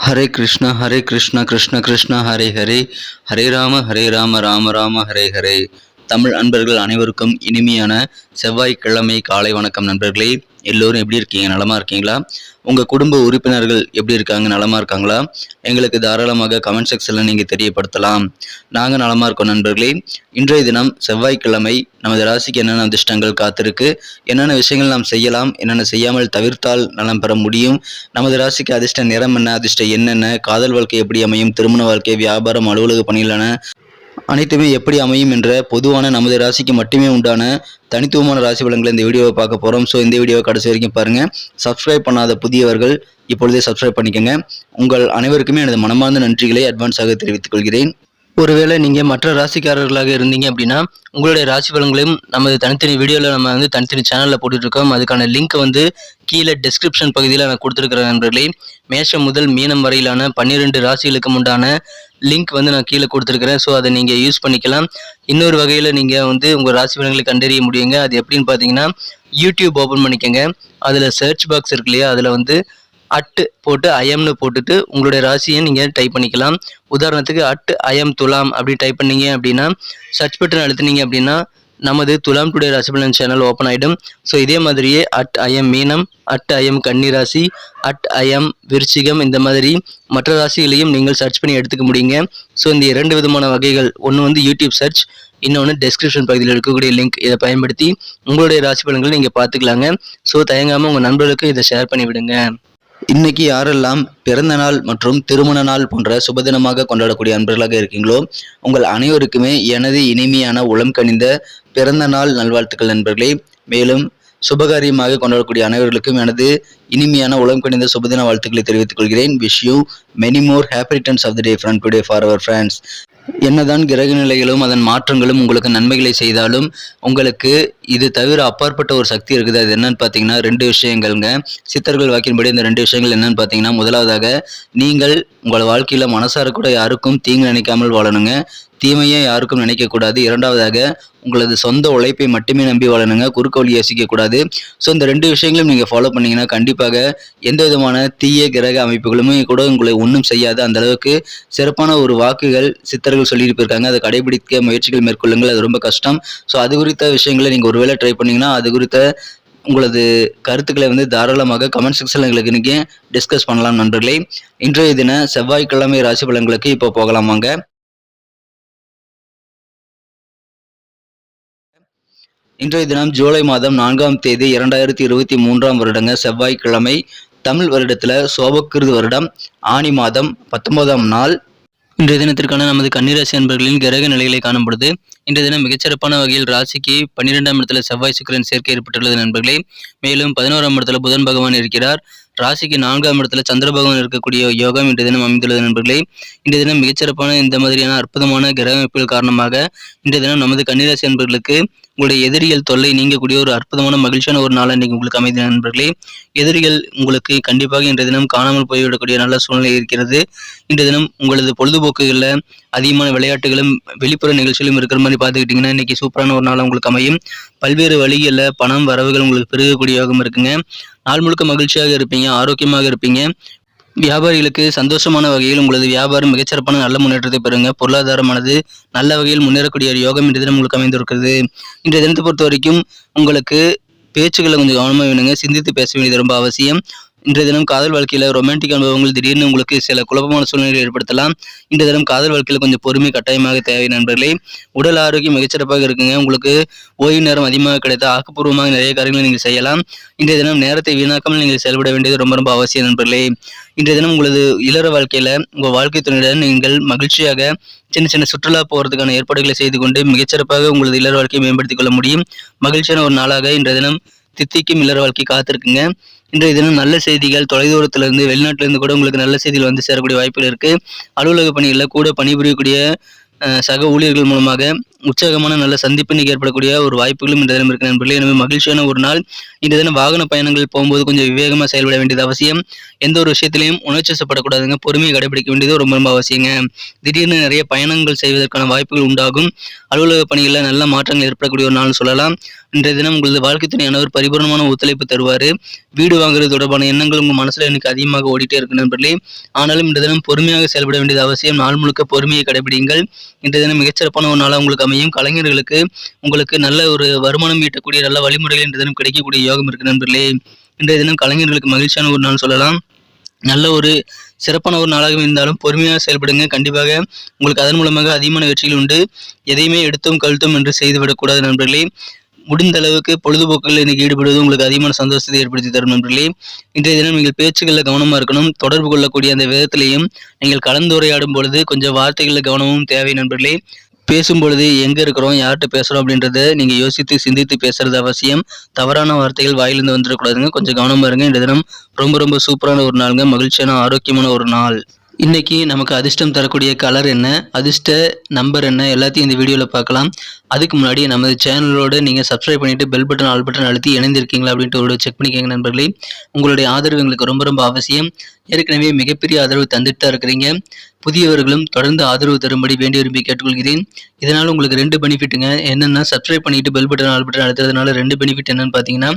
ஹரே கிருஷ்ணா கிருஷ்ண கிருஷ்ணா ஹரே ஹரே, ஹரே ராம ராம ராம ஹரே ஹரே. தமிழ் அன்பர்கள் அனைவருக்கும் இனிமையான செவ்வாய்க்கிழமை காலை வணக்கம் நண்பர்களே. எல்லோரும் எப்படி இருக்கீங்க? நலமா இருக்கீங்களா? உங்கள் குடும்ப உறுப்பினர்கள் எப்படி இருக்காங்க? நலமா இருக்காங்களா? எங்களுக்கு தாராளமாக கமெண்ட் செக்ஷனில் நீங்கள் தெரியப்படுத்தலாம். நாங்கள் நலமா இருக்கோம் நண்பர்களே. இன்றைய தினம் செவ்வாய்க்கிழமை. நமது ராசிக்கு என்னென்ன அதிர்ஷ்டங்கள் காத்திருக்கு, என்னென்ன விஷயங்கள் நாம் செய்யலாம், என்னென்ன செய்யாமல் தவிர்த்தால் நலம் பெற முடியும், நமது ராசிக்கு அதிர்ஷ்ட நிறம் என்ன, அதிர்ஷ்டம் என்னென்ன, காதல் வாழ்க்கை எப்படி அமையும், திருமண வாழ்க்கை, வியாபாரம், அலுவலக பணிகளான அனைத்துமே எப்படி அமையும் என்ற பொதுவான நமது ராசிக்கு மட்டுமே உண்டான தனித்துவமான ராசி பலன்களை இந்த வீடியோவை பார்க்க போகிறோம். ஸோ இந்த வீடியோவை கடைசி வரைக்கும் பாருங்கள். சப்ஸ்கிரைப் பண்ணாத புதியவர்கள் இப்பொழுதே சப்ஸ்கிரைப் பண்ணிக்கோங்க. உங்கள் அனைவருக்குமே எனது மனமார்ந்த நன்றிகளை அட்வான்ஸாக தெரிவித்துக் கொள்கிறேன். ஒருவேளை நீங்கள் மற்ற ராசிக்காரர்களாக இருந்தீங்க அப்படின்னா உங்களுடைய ராசி பலன்களையும் நமது தனித்தனி வீடியோவில் நம்ம தனித்தனி சேனலில் போட்டுட்ருக்கோம். அதுக்கான லிங்க் கீழே டிஸ்கிரிப்ஷன் பகுதியில் நான் கொடுத்துருக்கிறேன் நண்பர்களே. மேஷம் முதல் மீனம் வரையிலான 12 ராசிகளுக்கு உண்டான லிங்க் நான் கீழே கொடுத்துருக்கிறேன். ஸோ அதை நீங்கள் யூஸ் பண்ணிக்கலாம். இன்னொரு வகையில் நீங்கள் உங்கள் ராசி பலன்களை கண்டறிய முடியுங்க. அது எப்படின்னு பார்த்தீங்கன்னா, யூடியூப் ஓப்பன் பண்ணிக்கோங்க. அதில் சர்ச் பாக்ஸ் இருக்கு இல்லையா, அதில் அட்டு போட்டு ஐஎம்னு போட்டுட்டு உங்களுடைய ராசியை நீங்கள் டைப் பண்ணிக்கலாம். உதாரணத்துக்கு ஐஎம் துலாம் அப்படி டைப் பண்ணீங்க அப்படின்னா, சர்ச் பட்டன் அழுத்தினீங்க அப்படின்னா நமது துலாம் டுடே ராசி பலன் சேனல் ஓப்பன் ஆகிடும். ஸோ இதே மாதிரியே ஐஎம் மீனம், ஐஎம் கன்னி ராசி, ஐஎம் விருச்சிகம், இந்த மாதிரி மற்ற ராசிகளையும் நீங்கள் சர்ச் பண்ணி எடுத்துக்க முடியுங்க. ஸோ இந்த 2 விதமான வகைகள், ஒன்று யூடியூப் சர்ச், இன்னொன்று டெஸ்கிரிப்ஷன் பகுதியில் இருக்கக்கூடிய லிங்க். இதை பயன்படுத்தி உங்களுடைய ராசி பலன்களை நீங்கள் பார்த்துக்கலாங்க. ஸோ தயங்காமல் உங்கள் நண்பர்களுக்கு இதை ஷேர் பண்ணி விடுங்க. இன்னைக்கு யாரெல்லாம் பிறந்த நாள் மற்றும் திருமண நாள் போன்ற சுபதினமாக கொண்டாடக்கூடிய அன்பர்களாக இருக்கீங்களோ, உங்கள் அனைவருக்குமே எனது இனிமையான உளம் கனிந்த பிறந்த நாள் நல்வாழ்த்துக்கள் நண்பர்களே. மேலும் சுபகாரியமாக கொண்டாடக்கூடிய அனைவர்களுக்கும் எனது இனிமையான உளம் கனிந்த சுபதின வாழ்த்துக்களை தெரிவித்துக் கொள்கிறேன். Wish you many more happy returns of the day from today for our friends. என்னதான் கிரக நிலைகளும் அதன் மாற்றங்களும் உங்களுக்கு நன்மைகளை செய்தாலும் உங்களுக்கு இது தவிர அப்பாற்பட்ட ஒரு சக்தி இருக்குது. அது என்னன்னு பார்த்தீங்கன்னா 2 விஷயங்கள்ங்க. சித்தர்கள் வாக்கின்படி இந்த 2 விஷயங்கள் என்னன்னு பார்த்தீங்கன்னா, முதலாவதாக நீங்கள் உங்கள் வாழ்க்கையில் மனசார கூட யாருக்கும் தீங்கு நினைக்காமல் வாழணுங்க. தீமையை யாருக்கும் நினைக்கக்கூடாது. இரண்டாவதாக உங்களது சொந்த உழைப்பை மட்டுமே நம்பி வாழணுங்க. குறுக்க வழி யோசிக்கக்கூடாது. ஸோ இந்த 2 விஷயங்களும் நீங்கள் ஃபாலோ பண்ணிங்கன்னா கண்டிப்பாக எந்த விதமான தீய கிரக அமைப்புகளுமே கூட உங்களை ஒன்றும் செய்யாது. அந்த அளவுக்கு சிறப்பான ஒரு வாக்குகள் சித்தர்கள் சொல்லிட்டு போயிருக்காங்க. அதை கடைபிடிக்க முயற்சிகள் மேற்கொள்ளுங்கள். அது ரொம்ப கஷ்டம். ஸோ அது குறித்த விஷயங்களை நீங்கள் ஒருவேளை ட்ரை பண்ணிங்கன்னா அது குறித்த உங்களது கருத்துக்களை தாராளமாக கமெண்ட் செக்ஷனில் எங்களுக்கு நீங்கள் டிஸ்கஸ் பண்ணலாம் நண்பர்களே. இன்றைய தின செவ்வாய்க்கிழமை ராசி பலன்களுக்கு இப்போ போகலாமாங்க. இன்றைய தினம் ஜூலை மாதம் 4ஆம் தேதி 2023ஆம் வருடங்க, செவ்வாய்க்கிழமை. தமிழ் வருடத்தில் சோபக்கிருது வருடம் ஆனி மாதம் 19ஆம் நாள். இன்றைய தினத்திற்கான நமது கன்னிராசி அன்பர்களின் கிரக நிலைகளை காணப்படுது. இன்றைய தினம் மிகச்சிறப்பான வகையில் ராசிக்கு 12ஆம் இடத்துல செவ்வாய் சுக்கிரன் சேர்க்கை ஏற்பட்டுள்ளது நண்பர்களே. மேலும் 11ஆம் இடத்துல புதன் பகவான் இருக்கிறார். ராசிக்கு 4ஆம் இடத்துல சந்திர பகவான் இருக்கக்கூடிய யோகம் இன்றைய தினம் அமைந்துள்ளது நண்பர்களே. இன்றைய தினம் மிகச்சிறப்பான இந்த மாதிரியான அற்புதமான கிரக அமைப்புகள் காரணமாக இன்றைய தினம் நமது கன்னிராசி அன்பர்களுக்கு உங்களுடைய எதிரிகள் தொல்லை நீங்கக்கூடிய ஒரு அற்புதமான மகிழ்ச்சியான ஒரு நாள் இன்னைக்கு உங்களுக்கு அமைந்த நண்பர்களே. எதிரிகள் உங்களுக்கு கண்டிப்பாக இன்றைய தினம் காணாமல் போய்விடக்கூடிய நல்ல சூழ்நிலை இருக்கிறது. இன்றைய தினம் உங்களது பொழுதுபோக்குகளில் அதிகமான விளையாட்டுகளும் வெளிப்புற நிகழ்ச்சிகளும் இருக்கிற மாதிரி பார்த்துக்கிட்டிங்கன்னா இன்னைக்கு சூப்பரான ஒரு நாள் உங்களுக்கு அமையும். பல்வேறு வழிகளில் பணம் வரவுகள் உங்களுக்கு பெருகக்கூடிய யோகம் இருக்குங்க. நாள் முழுக்க மகிழ்ச்சியாக இருப்பீங்க, ஆரோக்கியமாக இருப்பீங்க. வியாபாரிகளுக்கு சந்தோஷமான வகையில் உங்களது வியாபாரம் மிகச்சிறப்பான நல்ல முன்னேற்றத்தை பெறுங்க. பொருளாதாரமானது நல்ல வகையில் முன்னேறக்கூடிய யோகம் இன்றைய தினம் உங்களுக்கு அமைந்திருக்கிறது. இன்றைய தினத்தை பொறுத்த வரைக்கும் உங்களுக்கு பேச்சுக்களை கொஞ்சம் கவனமாக வேணுங்க. சிந்தித்து பேச வேண்டியது ரொம்ப அவசியம். இன்றைய தினம் காதல் வாழ்க்கையில் ரொமான்டிக் அனுபவங்கள் திடீர்னு உங்களுக்கு சில குழப்பமான சூழ்நிலையை ஏற்படுத்தலாம். இன்றைய தினம் காதல் வாழ்க்கையில் கொஞ்சம் பொறுமை கட்டாயமாக தேவை நண்பர்களே. உடல் ஆரோக்கியம் மிகச்சிறப்பாக இருக்குங்க. உங்களுக்கு ஓய்வு நேரம் அதிகமாக கிடைத்த ஆக்கப்பூர்வமாக நிறைய காரியங்களை நீங்கள் செய்யலாம். இன்றைய தினம் நேரத்தை வீணாக்காமல் நீங்கள் செயல்பட வேண்டியது ரொம்ப ரொம்ப அவசியம் நண்பர்களே. இன்றைய தினம் உங்களது இல்லற வாழ்க்கையில் உங்கள் வாழ்க்கை துணையுடன் நீங்கள் மகிழ்ச்சியாக சின்ன சின்ன சுற்றுலா போகிறதுக்கான ஏற்பாடுகளை செய்து கொண்டு மிகச்சிறப்பாக உங்களது இல்லற வாழ்க்கையை மேம்படுத்திக் கொள்ள முடியும். மகிழ்ச்சியான ஒரு நாளாக இன்றைய தினம் தித்திக்கும் இல்லற வாழ்க்கை காத்திருக்குங்க. இன்றைய தினம் நல்ல செய்திகள் தொலைதூரத்திலிருந்து வெளிநாட்டிலிருந்து கூட உங்களுக்கு நல்ல செய்திகள் சேரக்கூடிய வாய்ப்புகள் இருக்குது. அலுவலக பணிகளில் கூட பணிபுரியக்கூடிய சக ஊழியர்கள் மூலமாக உற்சாகமான நல்ல சந்திப்பு இன்னைக்கு ஏற்படக்கூடிய ஒரு வாய்ப்புகளும் இந்த தினம் இருக்கு நண்பர்களே. எனவே மகிழ்ச்சியான ஒரு நாள். இந்த தினம் வாகன பயணங்கள் போகும்போது கொஞ்சம் விவேகமாக செயல்பட வேண்டியது அவசியம். எந்த ஒரு விஷயத்திலையும் உணர்ச்சிசப்படக்கூடாதுங்க. பொறுமையை கடைபிடிக்க வேண்டியது ரொம்ப ரொம்ப அவசியங்க. திடீர்னு நிறைய பயணங்கள் செய்வதற்கான வாய்ப்புகள் உண்டாகும். அலுவலக பணிகளில் நல்ல மாற்றங்கள் ஏற்படக்கூடிய ஒரு நாள் சொல்லலாம். இன்றைய தினம் உங்களது வாழ்க்கை துணையானவர் பரிபூர்ணமான ஒத்துழைப்பு தருவார். வீடு வாங்குறது தொடர்பான எண்ணங்கள் உங்கள் மனசுல எனக்கு அதிகமாக ஓடிட்டே இருக்கு நண்பர்களே. ஆனாலும் இந்த தினம் பொறுமையாக செயல்பட வேண்டியது அவசியம். நாள் முழுக்க பொறுமையை கடைபிடிங்கள். இன்றைய தினம் மிகச்சிறப்பான ஒரு நாளாக உங்களுக்கு அமையும். கலைஞர்களுக்கு உங்களுக்கு நல்ல ஒரு வருமானம் ஈட்டக்கூடிய நல்ல வழிமுறைகள் இன்றைய தினம் கிடைக்கக்கூடிய யோகம் இருக்கு நண்பர்களே. இன்றைய தினம் கலைஞர்களுக்கு மகிழ்ச்சியான ஒரு நாள் சொல்லலாம். நல்ல ஒரு சிறப்பான ஒரு நாளாக இருந்தாலும் பொறுமையாக செயல்படுங்க. கண்டிப்பாக உங்களுக்கு அதன் மூலமாக அதிகமான வெற்றிகள் உண்டு. எதையுமே எடுத்தும் கழுத்தும் என்று செய்துவிடக்கூடாது நண்பர்களே. முடிந்த அளவுக்கு பொழுதுபோக்குகளில் இன்னைக்கு ஈடுபடுவது உங்களுக்கு அதிகமான சந்தோஷத்தை ஏற்படுத்தி தரும் நண்பர்களே. இன்றைய தினம் நீங்கள் பேச்சுகளில் கவனமாக இருக்கணும். தொடர்பு கொள்ளக்கூடிய அந்த விதத்திலையும் நீங்கள் கலந்துரையாடும் பொழுது கொஞ்சம் வார்த்தைகளில் கவனமும் தேவை நண்பர்களே. பேசும் பொழுது எங்கே இருக்கிறோம், யார்கிட்ட பேசுகிறோம் அப்படின்றத நீங்கள் யோசித்து சிந்தித்து பேசுறது அவசியம். தவறான வார்த்தைகள் வாயிலிருந்து வந்துடக்கூடாதுங்க. கொஞ்சம் கவனமாக இருங்க. இந்த தினம் ரொம்ப ரொம்ப சூப்பரான ஒரு நாளுங்க. மகிழ்ச்சியான ஆரோக்கியமான ஒரு நாள். இன்னைக்கு நமக்கு அதிர்ஷ்டம் தரக்கூடிய கலர் என்ன, அதிர்ஷ்ட நம்பர் என்ன, எல்லாத்தையும் இந்த வீடியோவில் பார்க்கலாம். அதுக்கு முன்னாடி நமது சேனலோடு நீங்கள் சப்ஸ்கிரைப் பண்ணிவிட்டு பெல் பட்டன் ஆல் பட்டன் அழுத்தி இணைந்திருக்கீங்களா அப்படின்ட்டு ஒரு செக் பண்ணிக்கோங்க நண்பர்களே. உங்களுடைய ஆதரவு எங்களுக்கு ரொம்ப ரொம்ப அவசியம். ஏற்கனவே மிகப்பெரிய ஆதரவு தந்துட்டு தான் இருக்கிறீங்க. புதியவர்களும் தொடர்ந்து ஆதரவு தரும்படி வேண்டி விரும்பி கேட்டுக்கொள்கிறேன். இதனால் உங்களுக்கு 2 பெனிஃபிட்டுங்க. என்னென்னா சப்ஸ்கிரைப் பண்ணிட்டு பெல் பட்டன் ஆல் பட்டன் அழுத்துறதுனால 2 பெனிஃபிட் என்னன்னு பார்த்தீங்கன்னா,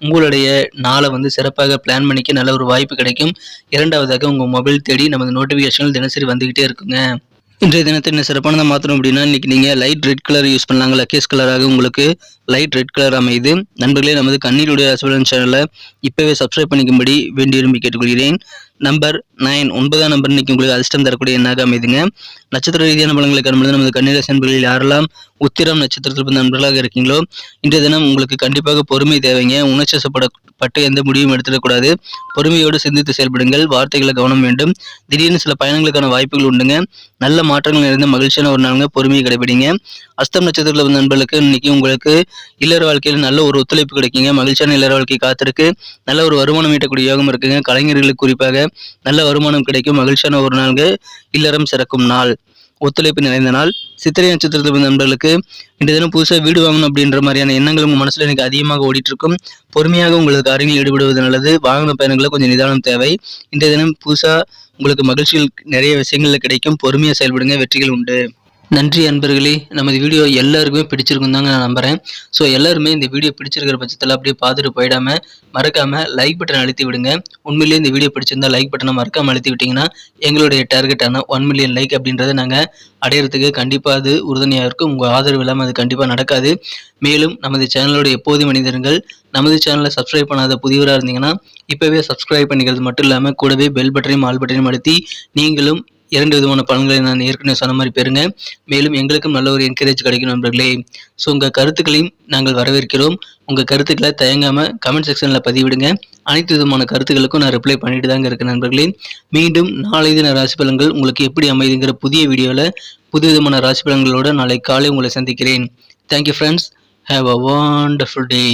உங்களுடைய நாளை சிறப்பாக பிளான் பண்ணிக்க நல்ல ஒரு வாய்ப்பு கிடைக்கும். இரண்டாவதாக உங்கள் மொபைல் தேடி நமது நோட்டிஃபிகேஷன்கள் தினசரி வந்துகிட்டே இருக்குங்க. இன்றைய தினத்தை என்ன சிறப்பானதாக மாற்றணும் அப்படின்னா, இன்றைக்கி நீங்கள் லைட் ரெட் கலர் யூஸ் பண்ணலாங்க. லக்கேஸ் கலராக உங்களுக்கு லைட் ரெட் கலர் அமையுது. நண்பர்களே, நமது கண்ணீருடைய ராசிபலன் சேனலை இப்போவே சப்ஸ்கிரைப் பண்ணிக்கும்படி வேண்டி விரும்பி கேட்டுக்கொள்கிறேன். நம்பர் 9 9ஆம் நம்பர் இன்னைக்கு உங்களுக்கு அதிர்ஷ்டம் தரக்கூடிய எண்ணாக அமைதுங்க. நட்சத்திர ரீதியான பலன்களை காணும்போது நமது கன்னிராசி நண்பர்களில் யாரெல்லாம் உத்திரம் நட்சத்திரத்தில் பிறந்த நண்பர்களாக இருக்கீங்களோ, இன்றைய தினம் உங்களுக்கு கண்டிப்பாக பொறுமை தேவைங்க. உணர்ச்சிசப்பட்டு எந்த முடிவும் எடுத்துடக்கூடாது. பொறுமையோடு சிந்தித்து செயல்படுங்கள். வார்த்தைகளை கவனம் வேண்டும். திடீர்னு சில பயணங்களுக்கான வாய்ப்புகள் உண்டுங்க. நல்ல மாற்றங்கள் நிறைந்த மகிழ்ச்சியான ஒரு நாளுங்க. பொறுமையை கடைபிடிங்க. அஸ்தம் நட்சத்திரத்தில் வந்த நண்பர்களுக்கு இன்னைக்கு உங்களுக்கு இல்லற வாழ்க்கையில் நல்ல ஒரு ஒத்துழைப்பு கிடைக்குங்க. மகிழ்ச்சியான இல்லற வாழ்க்கை காத்திருக்கு. நல்ல ஒரு வருமானம் ஈட்டக்கூடிய யோகம் இருக்குங்க. கலைஞர்களுக்கு குறிப்பாக நல்ல வருமானம் கிடைக்கும். மகிழ்ச்சியான ஒரு நாளுங்க. இல்லறம் சிறக்கும் நாள், ஒத்துழைப்பு நிறைந்த நாள். சித்திரை நட்சத்திரத்தில் வந்த நண்பர்களுக்கு இன்றைய தினம் புதுசாக வீடு வாங்கணும் அப்படின்ற மாதிரியான எண்ணங்கள் உங்கள் மனசில் எனக்கு அதிகமாக ஓடிட்டு இருக்கும். பொறுமையாக உங்களது காரியங்களில் ஈடுபடுவது நல்லது. வாகன பயணங்களில் கொஞ்சம் நிதானம் தேவை. இன்றைய தினம் புதுசாக உங்களுக்கு மகிழ்ச்சிகள் நிறைய விஷயங்களில் கிடைக்கும். பொறுமையாக செயல்படுங்க. வெற்றிகள் உண்டு. நன்றி அன்பர்களே. நமது வீடியோ எல்லாருக்குமே பிடிச்சிருக்கும் தாங்க நான் நம்புகிறேன். ஸோ எல்லாருமே இந்த வீடியோ பிடிச்சிருக்கிற பட்சத்தில் அப்படியே பார்த்துட்டு போயிடாமல் மறக்காமல் லைக் பட்டன் அழுத்தி விடுங்க. உண்மையிலேயே இந்த வீடியோ பிடிச்சிருந்தா லைக் பட்டனை மறக்காமல் அழுத்தி விட்டிங்கன்னா எங்களுடைய டார்கெட்டான 1 மில்லியன் லைக் அப்படின்றத நாங்கள் அடையிறதுக்கு கண்டிப்பாக அது உறுதுணையாக இருக்கும். உங்கள் ஆதரவு இல்லாமல் அது கண்டிப்பாக நடக்காது. மேலும் நமது சேனலோட எப்போதும் மனிதர்கள் நமது சேனலை சப்ஸ்கிரைப் பண்ணாத புதியவராக இருந்தீங்கன்னா இப்போவே சப்ஸ்கிரைப் பண்ணிக்கிறது மட்டும் இல்லாமல் கூடவே பெல் பட்டனையும் ஆல் பட்டனையும் அழுத்தி நீங்களும் 2 விதமான பலன்களை நான் ஏற்கனவே சொன்ன மாதிரி பெறுங்க. மேலும் எங்களுக்கும் நல்ல ஒரு என்கரேஜ் கிடைக்கும் நண்பர்களே. ஸோ உங்கள் கருத்துக்களையும் நாங்கள் வரவேற்கிறோம். உங்கள் கருத்துக்களை தயங்காமல் கமெண்ட் செக்ஷனில் பதிவிடுங்க. அனைத்து விதமான கருத்துக்களுக்கும் நான் ரிப்ளை பண்ணிட்டு தாங்க இருக்கேன் நண்பர்களே. மீண்டும் நாளை தின ராசி பலன்கள் உங்களுக்கு எப்படி அமைதுங்கிற புதிய வீடியோவில் புது விதமான ராசி பலன்களோடு நாளை காலை உங்களை சந்திக்கிறேன். Thank you friends. Have a wonderful day.